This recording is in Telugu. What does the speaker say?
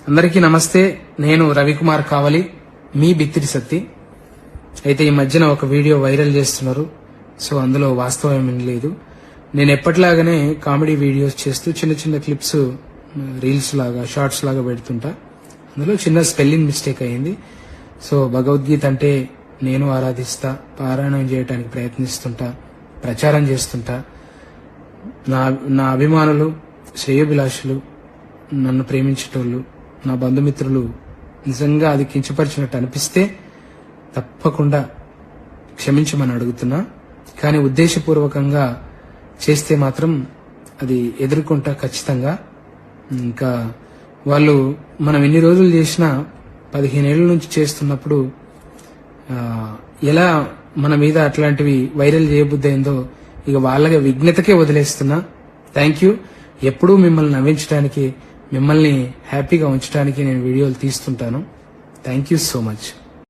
అందరికీ నమస్తే. నేను రవికుమార్ కావలి, మీ బిత్తిరి సత్తి. అయితే ఈ మధ్యన ఒక వీడియో వైరల్ చేస్తున్నారు. సో అందులో వాస్తవం ఏమీ లేదు. నేను ఎప్పటిలాగానే కామెడీ వీడియోస్ చేస్తూ చిన్న చిన్న క్లిప్స్, రీల్స్ లాగా, షార్ట్స్ లాగా పెడుతుంటా. అందులో చిన్న స్పెల్లింగ్ మిస్టేక్ అయ్యింది. సో భగవద్గీత అంటే నేను ఆరాధిస్తా, పారాయణం చేయడానికి ప్రయత్నిస్తుంటా, ప్రచారం చేస్తుంటా. నా అభిమానులు, శ్రేయోభిలాషులు, నన్ను ప్రేమించేటోళ్ళు, నా బంధుమిత్రులు నిజంగా అది కించపరిచినట్టు అనిపిస్తే తప్పకుండా క్షమించమని అడుగుతున్నా. కానీ ఉద్దేశపూర్వకంగా చేస్తే మాత్రం అది ఎదుర్కొంటా ఖచ్చితంగా. ఇంకా వాళ్ళు మనం ఎన్ని రోజులు చేసినా 15 ఏళ్ల నుంచి చేస్తున్నప్పుడు ఎలా మన మీద అట్లాంటివి వైరల్ చేయబుద్ధి అయిందో ఇక వాళ్ళకి విఘ్నతకే వదిలేస్తున్నా. Thank you. ఎప్పుడూ మిమ్మల్ని నవ్వించడానికి, మిమ్మల్ని హ్యాపీగా ఉంచడానికి నేను వీడియోలు తీస్తుంటాను. Thank you so much.